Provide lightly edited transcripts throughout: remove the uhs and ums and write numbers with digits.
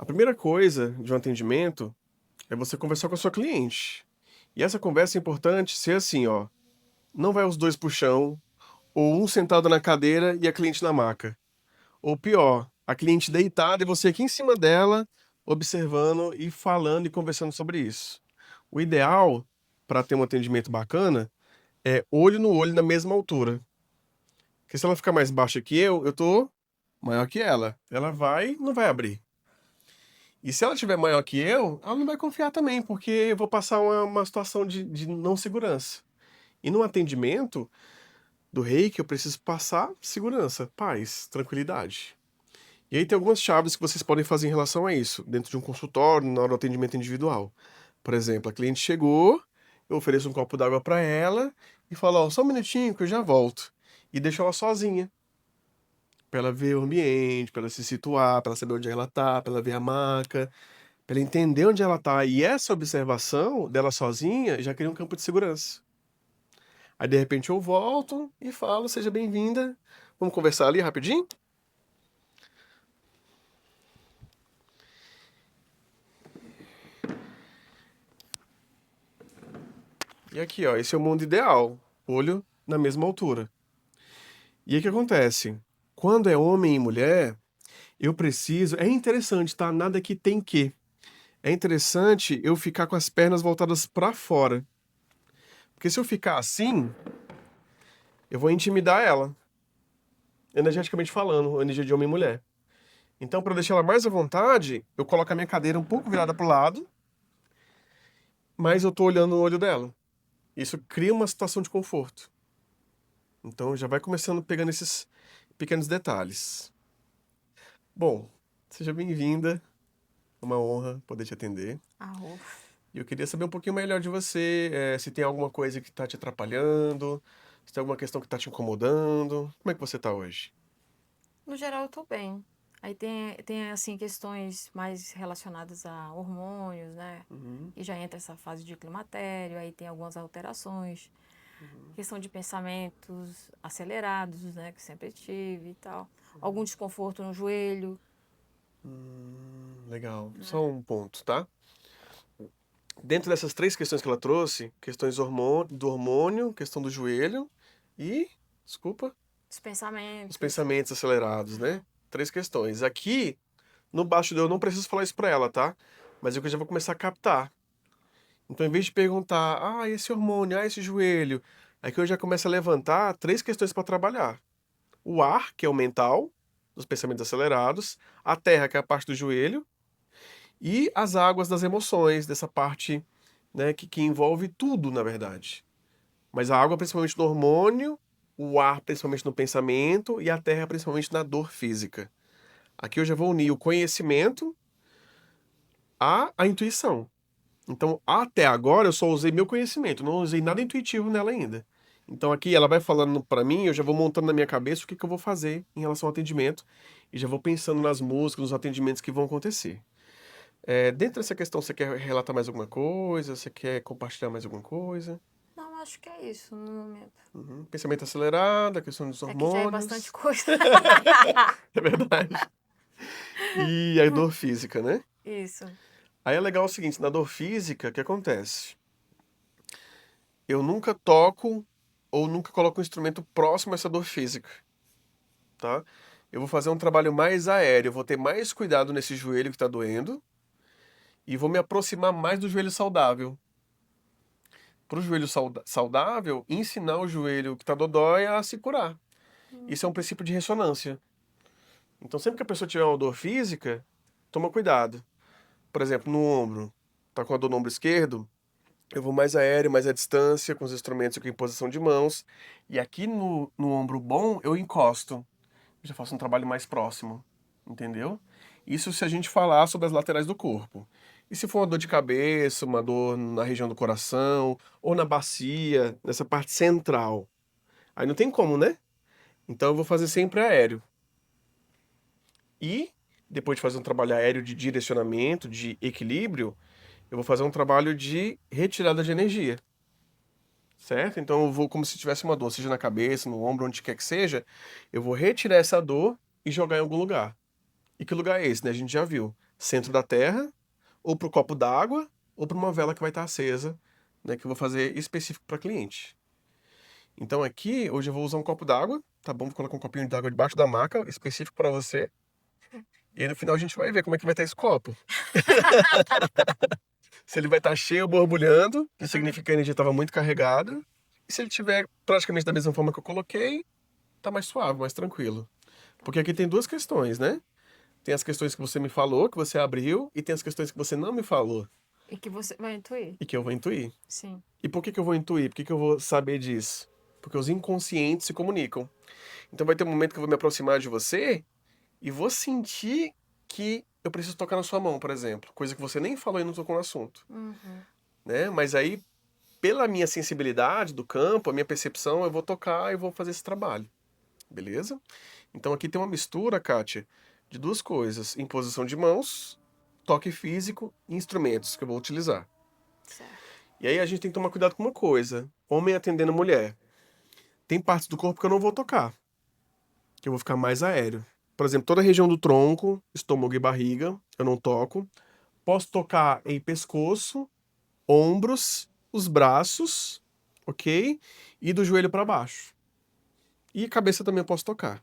A primeira coisa de um atendimento é você conversar com a sua cliente. E essa conversa é importante ser assim, ó. Não vai os dois pro chão, ou um sentado na cadeira e a cliente na maca. Ou pior, a cliente deitada e você aqui em cima dela, observando e falando e conversando sobre isso. O ideal, para ter um atendimento bacana, é olho no olho na mesma altura. Porque se ela ficar mais baixa que eu tô maior que ela. Ela não vai abrir. E se ela tiver maior que eu, ela não vai confiar também, porque eu vou passar uma situação de não segurança. E no atendimento do reiki, eu preciso passar segurança, paz, tranquilidade. E aí tem algumas chaves que vocês podem fazer em relação a isso, dentro de um consultório, na hora do atendimento individual. Por exemplo, a cliente chegou, eu ofereço um copo d'água para ela e falo, ó, só um minutinho que eu já volto. E deixo ela sozinha, para ela ver o ambiente, para ela se situar, para ela saber onde ela tá, para ela ver a maca, para ela entender onde ela tá. E essa observação dela sozinha já cria um campo de segurança. Aí de repente eu volto e falo, seja bem-vinda. Vamos conversar ali rapidinho? E aqui, ó, esse é o mundo ideal. Olho na mesma altura. E aí o que acontece? Quando é homem e mulher, eu preciso. É interessante, tá? Nada que tem que. É interessante eu ficar com as pernas voltadas pra fora. Porque se eu ficar assim, eu vou intimidar ela, energeticamente falando, energia de homem e mulher. Então, para deixar ela mais à vontade, eu coloco a minha cadeira um pouco virada pro lado, mas eu tô olhando no olho dela. Isso cria uma situação de conforto. Então, já vai começando pegando esses pequenos detalhes. Bom, seja bem-vinda. É uma honra poder te atender. Ah, ufa. E eu queria saber um pouquinho melhor de você, se tem alguma coisa que está te atrapalhando, se tem alguma questão que está te incomodando. Como é que você está hoje? No geral, eu tô bem. Aí tem assim, questões mais relacionadas a hormônios, né? Uhum, E já entra essa fase de climatério, aí tem algumas alterações. Questão de pensamentos acelerados, né? Que sempre tive e tal. Algum desconforto no joelho, legal. né? Só um ponto, tá? Dentro dessas três questões que ela trouxe, questões do hormônio, questão do joelho e, desculpa, Os os pensamentos. pensamentos acelerados, né? Três questões. Aqui, no baixo eu não preciso falar isso pra ela, tá? Mas eu já vou começar a captar. Então, em vez de perguntar, esse hormônio, esse joelho, aqui eu já começo a levantar três questões para trabalhar. O ar, que é o mental, dos pensamentos acelerados, a terra, que é a parte do joelho, e as águas das emoções, dessa parte, né, que envolve tudo, na verdade. Mas a água, principalmente no hormônio, o ar, principalmente no pensamento, e a terra, principalmente na dor física. Aqui eu já vou unir o conhecimento à intuição. Então, até agora, eu só usei meu conhecimento, não usei nada intuitivo nela ainda. Então, aqui ela vai falando pra mim, eu já vou montando na minha cabeça o que que eu vou fazer em relação ao atendimento e já vou pensando nas músicas, nos atendimentos que vão acontecer. Dentro dessa questão, você quer relatar mais alguma coisa? Você quer compartilhar mais alguma coisa? Não, acho que é isso no momento. Uhum. Pensamento acelerado, a questão dos É que já é bastante hormônios. coisa. É verdade. E a dor física, né? Isso. Aí é legal o seguinte, na dor física, o que acontece? Eu nunca toco ou nunca coloco um instrumento próximo a essa dor física, tá? Eu vou fazer um trabalho mais aéreo, eu vou ter mais cuidado nesse joelho que tá doendo e vou me aproximar mais do joelho saudável. Pro joelho saudável, ensinar o joelho que tá dodói a se curar. Isso é um princípio de ressonância. Então, sempre que a pessoa tiver uma dor física, toma cuidado. Por exemplo, no ombro, tá com a dor no ombro esquerdo, eu vou mais aéreo, mais à distância, com os instrumentos aqui em posição de mãos. E aqui no ombro bom, eu encosto. Eu já faço um trabalho mais próximo. Entendeu? Isso se a gente falar sobre as laterais do corpo. E se for uma dor de cabeça, uma dor na região do coração, ou na bacia, nessa parte central. Aí não tem como, né? Então eu vou fazer sempre aéreo. E, depois de fazer um trabalho aéreo de direcionamento, de equilíbrio, eu vou fazer um trabalho de retirada de energia. Certo? Então eu vou como se tivesse uma dor, seja na cabeça, no ombro, onde quer que seja, eu vou retirar essa dor e jogar em algum lugar. E que lugar é esse, né? A gente já viu. Centro da Terra, ou pro copo d'água, ou para uma vela que vai estar acesa, né? Que eu vou fazer específico para cliente. Então aqui, hoje eu vou usar um copo d'água, tá bom? Vou colocar um copinho d'água debaixo da maca, específico para você. E aí no final a gente vai ver como é que vai estar esse copo. Se ele vai estar cheio ou borbulhando, que significa que a energia estava muito carregada. E se ele tiver praticamente da mesma forma que eu coloquei, tá mais suave, mais tranquilo. Porque aqui tem duas questões, né? Tem as questões que você me falou, que você abriu, e tem as questões que você não me falou E que você vai intuir. e que eu vou intuir. Sim. E por que que eu vou intuir? Por que que eu vou saber disso? Porque os inconscientes se comunicam. Então vai ter um momento que eu vou me aproximar de você e vou sentir que eu preciso tocar na sua mão, por exemplo. Coisa que você nem falou e não tocou no assunto. Né? Mas aí, pela minha sensibilidade do campo, a minha percepção, eu vou tocar e vou fazer esse trabalho. Beleza? Então aqui tem uma mistura, Kátia, de duas coisas. Imposição de mãos, toque físico e instrumentos que eu vou utilizar. Certo. E aí a gente tem que tomar cuidado com uma coisa. Homem atendendo mulher. Tem partes do corpo que eu não vou tocar. Que eu vou ficar mais aéreo. Por exemplo, toda a região do tronco, estômago e barriga, eu não toco. Posso tocar em pescoço, ombros, os braços, ok? E do joelho para baixo. E cabeça também eu posso tocar.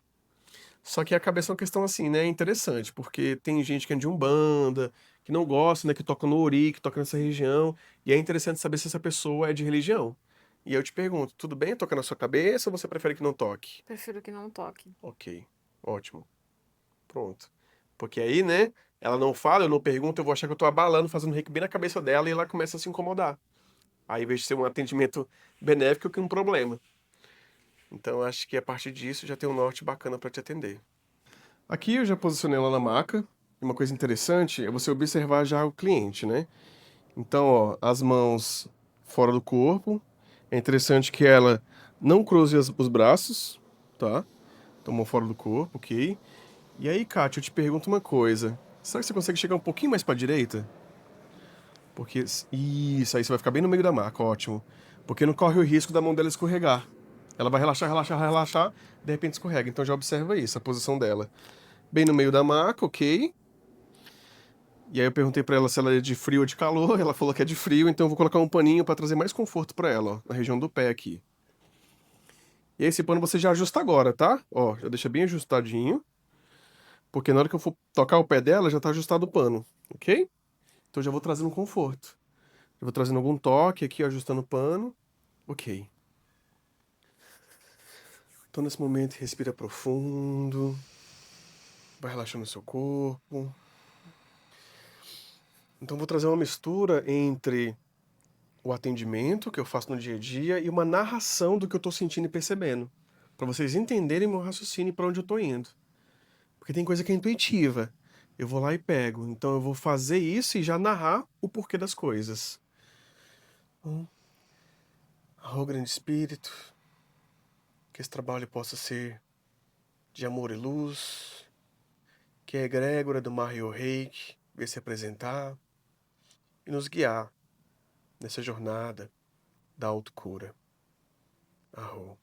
Só que a cabeça é uma questão assim, né? Interessante, porque tem gente que é de Umbanda, que não gosta, né? Que toca no Ori, que toca nessa região. E é interessante saber se essa pessoa é de religião. E eu te pergunto, tudo bem tocar na sua cabeça ou você prefere que não toque? Prefiro que não toque. Ok, ótimo. Pronto. Porque aí, né? Ela não fala, eu não pergunto, eu vou achar que eu tô abalando, fazendo reiki bem na cabeça dela e ela começa a se incomodar. Aí, ao invés de ser um atendimento benéfico, que um problema. Então, acho que a partir disso já tem um norte bacana para te atender. Aqui eu já posicionei ela na maca. E uma coisa interessante é você observar já o cliente, né? Então, ó, as mãos fora do corpo. É interessante que ela não cruze os braços, tá? Então, mão fora do corpo, ok? E aí, Kátia, eu te pergunto uma coisa. Será que você consegue chegar um pouquinho mais para a direita? Porque isso, aí você vai ficar bem no meio da maca, ótimo. Porque não corre o risco da mão dela escorregar. Ela vai relaxar, relaxar, relaxar, de repente escorrega. Então já observa isso, a posição dela. Bem no meio da maca, ok. E aí eu perguntei pra ela se ela é de frio ou de calor. Ela falou que é de frio, então eu vou colocar um paninho pra trazer mais conforto pra ela, ó, na região do pé aqui. E esse pano você já ajusta agora, tá? Ó, já deixa bem ajustadinho. Porque na hora que eu for tocar o pé dela, já tá ajustado o pano, ok? Então eu já vou trazendo conforto. Eu vou trazendo algum toque aqui, ó, ajustando o pano. Ok. Então nesse momento respira profundo. Vai relaxando o seu corpo. Então vou trazer uma mistura entre o atendimento que eu faço no dia a dia e uma narração do que eu tô sentindo e percebendo. Pra vocês entenderem meu raciocínio e pra onde eu tô indo. Porque tem coisa que é intuitiva. Eu vou lá e pego. Então eu vou fazer isso e já narrar o porquê das coisas. Oh, grande espírito, que esse trabalho possa ser de amor e luz, que a egrégora do Mahyo Reiki venha se apresentar e nos guiar nessa jornada da autocura. Arro.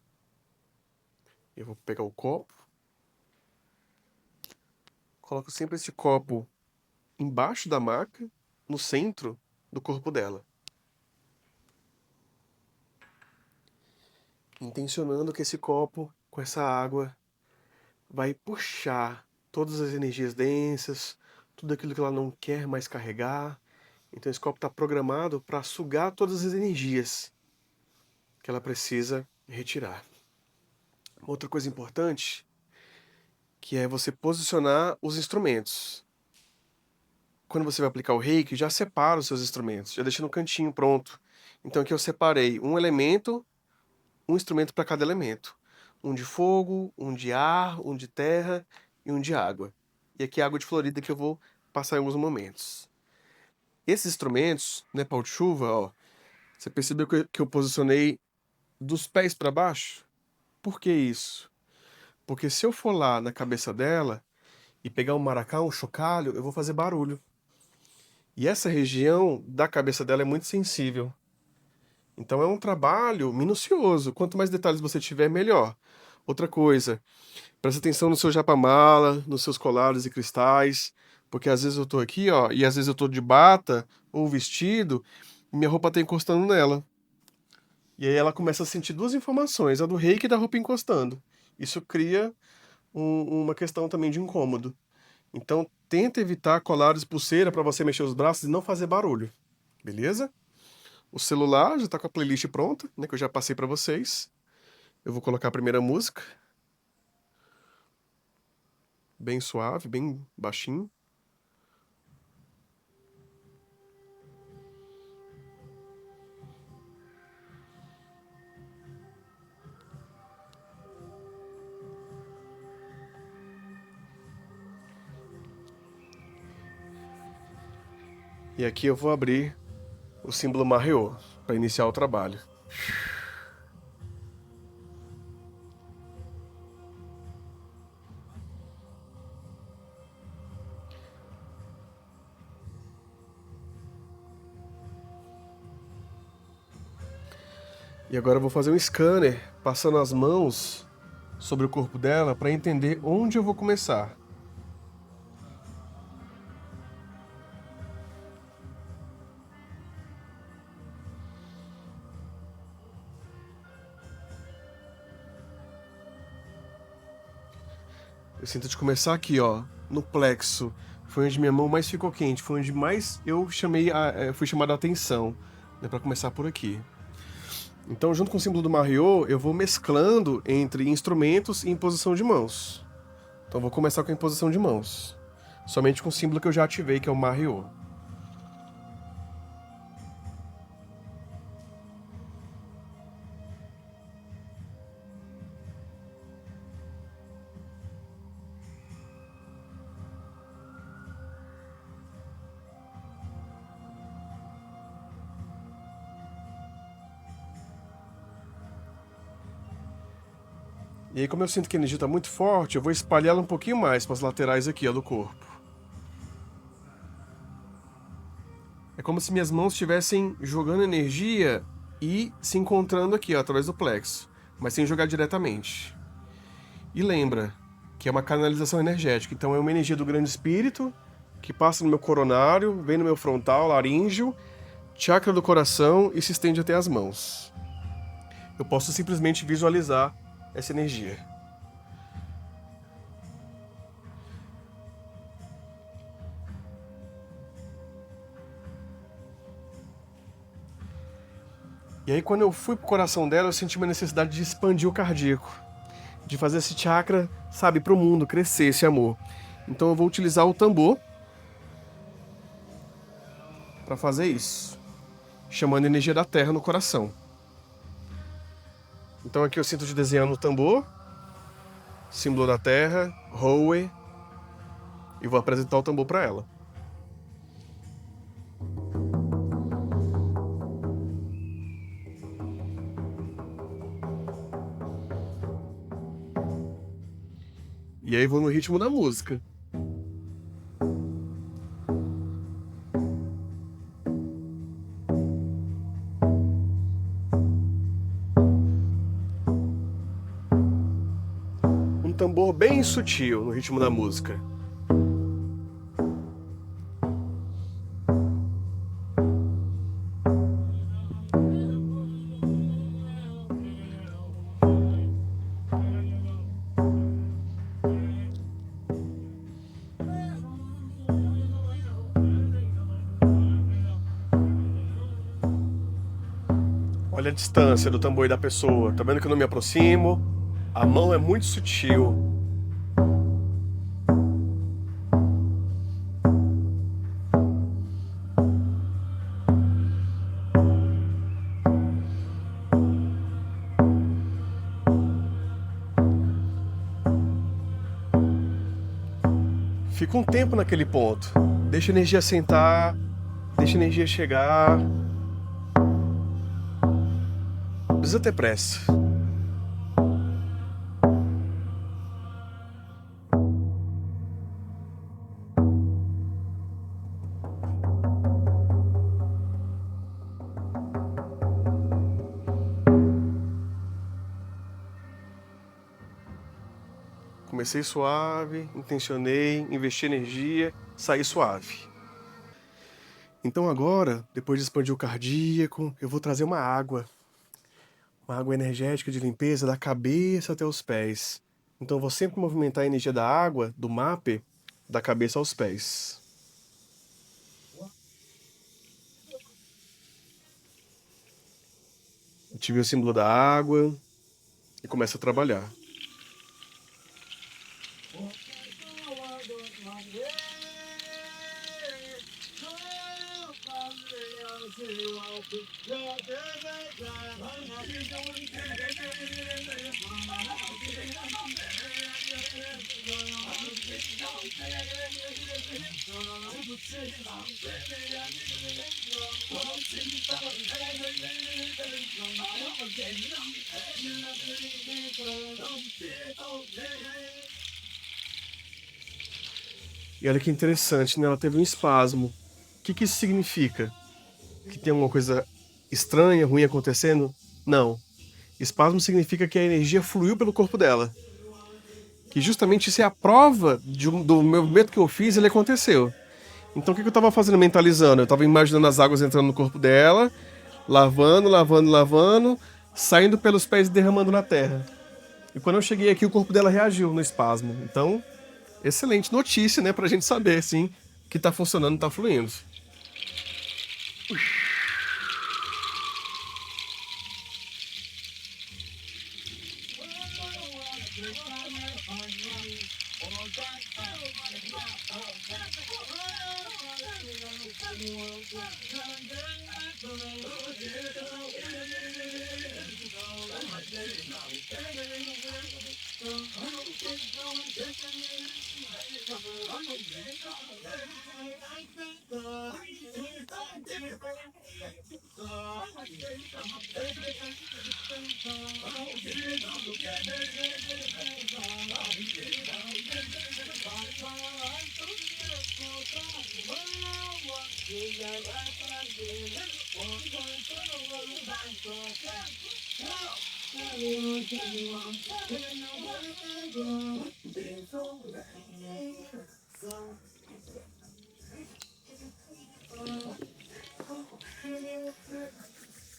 Eu vou pegar o copo, coloco sempre esse copo embaixo da maca, no centro do corpo dela. Intencionando que esse copo, com essa água, vai puxar todas as energias densas, tudo aquilo que ela não quer mais carregar. Então esse copo está programado para sugar todas as energias que ela precisa retirar. Outra coisa importante, que é você posicionar os instrumentos. Quando você vai aplicar o reiki, já separa os seus instrumentos, já deixa no cantinho pronto. Então aqui eu separei um elemento, um instrumento para cada elemento. Um de fogo, um de ar, um de terra e um de água. E aqui a água de Florida que eu vou passar em alguns momentos. Esses instrumentos, né, pau de chuva, ó, você percebeu que eu posicionei dos pés para baixo? Por que isso? Porque se eu for lá na cabeça dela e pegar um maracá, um chocalho, eu vou fazer barulho. E essa região da cabeça dela é muito sensível. Então é um trabalho minucioso. Quanto mais detalhes você tiver, melhor. Outra coisa, presta atenção no seu japamala, nos seus colares e cristais, porque às vezes eu tô aqui, ó, e às vezes eu tô de bata ou vestido, e minha roupa tá encostando nela. E aí ela começa a sentir duas informações, a do reiki e da roupa encostando. Isso cria uma questão também de incômodo. Então, tenta evitar colares, pulseira para você mexer os braços e não fazer barulho, beleza? O celular já tá com a playlist pronta, né, que eu já passei para vocês. Eu vou colocar a primeira música, bem suave, bem baixinho. E aqui eu vou abrir o símbolo Maheo para iniciar o trabalho. E agora eu vou fazer um scanner, passando as mãos sobre o corpo dela para entender onde eu vou começar. Eu sinto de começar aqui, ó, no plexo. Foi onde minha mão mais ficou quente, foi onde mais eu fui chamado a atenção, né, para começar por aqui. Então, junto com o símbolo do Maheo, eu vou mesclando entre instrumentos e imposição de mãos. Então, vou começar com a imposição de mãos, somente com o símbolo que eu já ativei, que é o Maheo. E aí, como eu sinto que a energia está muito forte, eu vou espalhar ela um pouquinho mais para as laterais aqui, ó, do corpo. É como se minhas mãos estivessem jogando energia e se encontrando aqui, ó, através do plexo, mas sem jogar diretamente. E lembra que é uma canalização energética, então é uma energia do grande espírito que passa no meu coronário, vem no meu frontal, laríngeo, chakra do coração e se estende até as mãos. Eu posso simplesmente visualizar essa energia. E aí, quando eu fui pro coração dela, eu senti uma necessidade de expandir o cardíaco, de fazer esse chakra, sabe, pro mundo, crescer esse amor. Então eu vou utilizar o tambor para fazer isso, chamando a energia da terra no coração. Então aqui eu sinto de desenhar no tambor, símbolo da terra, Howe, e vou apresentar o tambor para ela. E aí vou no ritmo da música. Um tambor bem sutil no ritmo da música. Olha a distância do tambor e da pessoa. Tá vendo que eu não me aproximo? A mão é muito sutil. Fica um tempo naquele ponto. Deixa a energia sentar, deixa a energia chegar. Não precisa ter pressa. Comecei suave, intencionei, investi energia, saí suave. Então agora, depois de expandir o cardíaco, eu vou trazer uma água. Uma água energética de limpeza da cabeça até os pés. Então eu vou sempre movimentar a energia da água, do MAP, da cabeça aos pés. Ative o símbolo da água e começa a trabalhar. E olha que interessante, né? Ela teve um espasmo. O que isso significa? Que tem alguma coisa estranha, ruim acontecendo? Não. Espasmo significa que a energia fluiu pelo corpo dela. Que justamente isso é a prova do movimento que eu fiz, ele aconteceu. Então o que eu estava fazendo mentalizando? Eu estava imaginando as águas entrando no corpo dela, lavando, lavando, lavando, saindo pelos pés e derramando na terra. E quando eu cheguei aqui, o corpo dela reagiu no espasmo. Então, excelente notícia, né? Pra gente saber, sim, que tá funcionando, tá fluindo.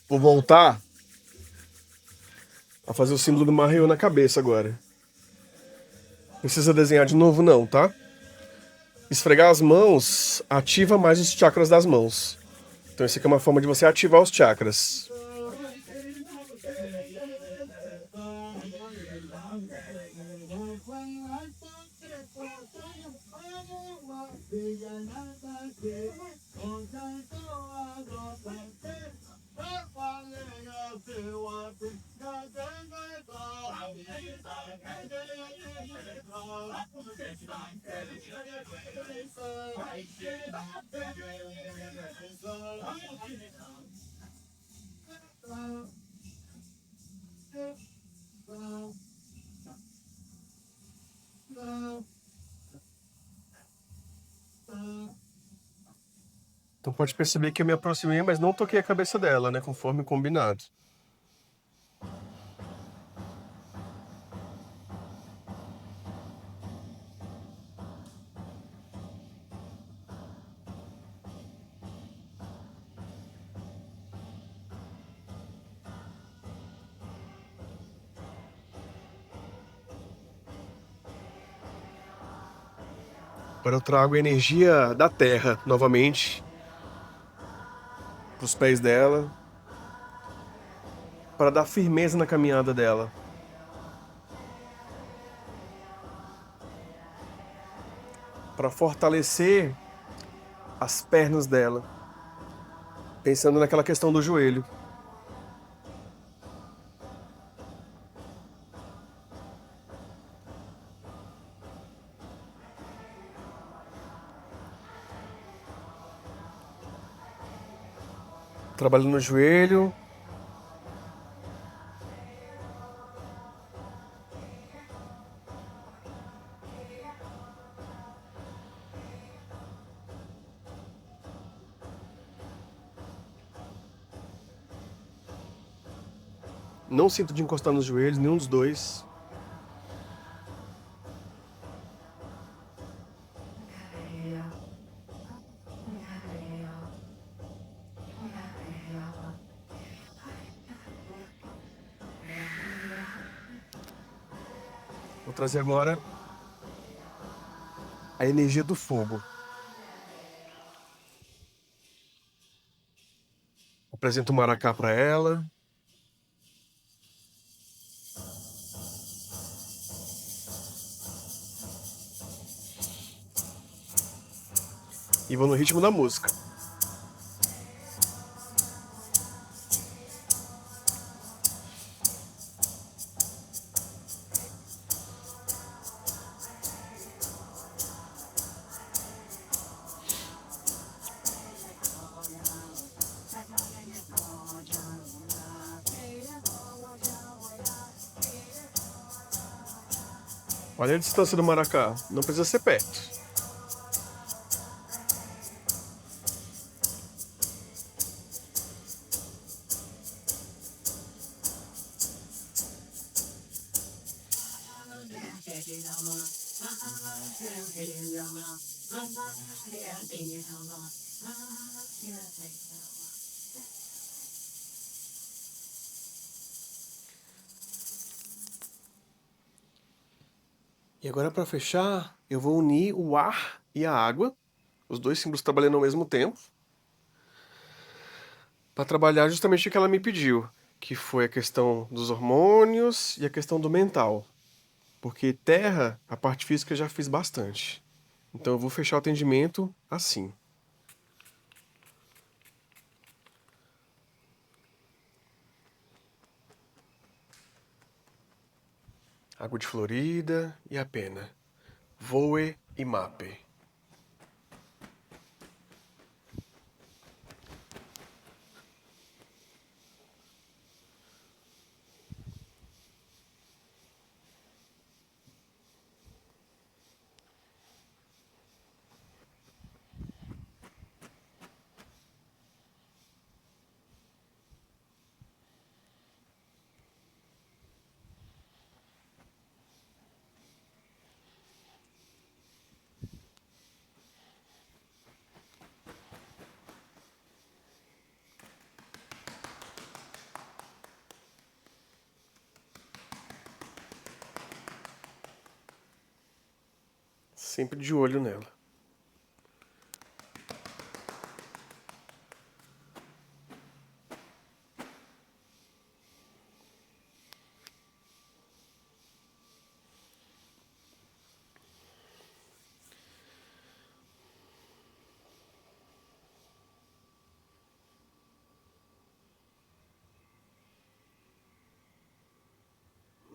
Vou voltar a fazer o símbolo do Maheu na cabeça agora. Precisa desenhar de novo não, tá? Esfregar as mãos ativa mais os chakras das mãos. Então isso aqui é uma forma de você ativar os chakras. Então pode perceber que eu me aproximei, mas não toquei a cabeça dela, né? Conforme combinado. Agora eu trago a energia da terra novamente para os pés dela, para dar firmeza na caminhada dela. Para fortalecer as pernas dela, pensando naquela questão do joelho. Trabalhando no joelho. Não sinto de encostar nos joelhos, nenhum dos dois. trazer agora a energia do fogo. Apresento o maracá para ela. E vou no ritmo da música. Olha a distância do maracá, não precisa ser perto. E agora, para fechar, eu vou unir o ar e a água, os dois símbolos trabalhando ao mesmo tempo, para trabalhar justamente o que ela me pediu, que foi a questão dos hormônios e a questão do mental. Porque terra, a parte física eu já fiz bastante. Então eu vou fechar o atendimento assim. Água de Florida e a pena. Voe e mape. Sempre de olho nela.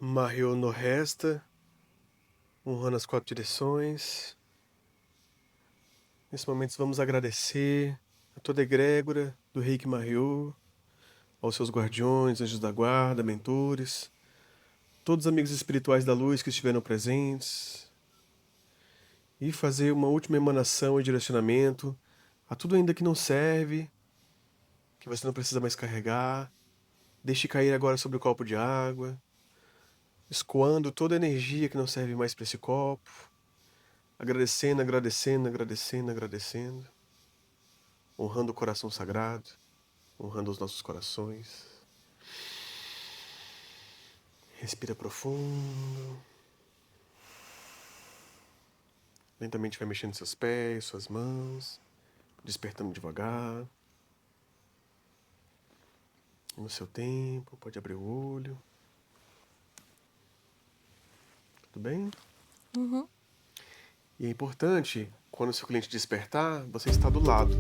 Mahyo no resta, honrando as 4 direções. Nesse momento vamos agradecer a toda a egrégora do Reiki Mahyo, aos seus guardiões, anjos da guarda, mentores, todos os amigos espirituais da luz que estiveram presentes, e fazer uma última emanação e direcionamento a tudo ainda que não serve, que você não precisa mais carregar. Deixe cair agora sobre o copo de água, escoando toda a energia que não serve mais para esse copo, agradecendo, agradecendo, agradecendo, agradecendo, honrando o coração sagrado, honrando os nossos corações. Respira profundo. Lentamente vai mexendo seus pés, suas mãos, despertando devagar. No seu tempo, pode abrir o olho. Tudo bem? Uhum. E é importante, quando o seu cliente despertar, você está do lado.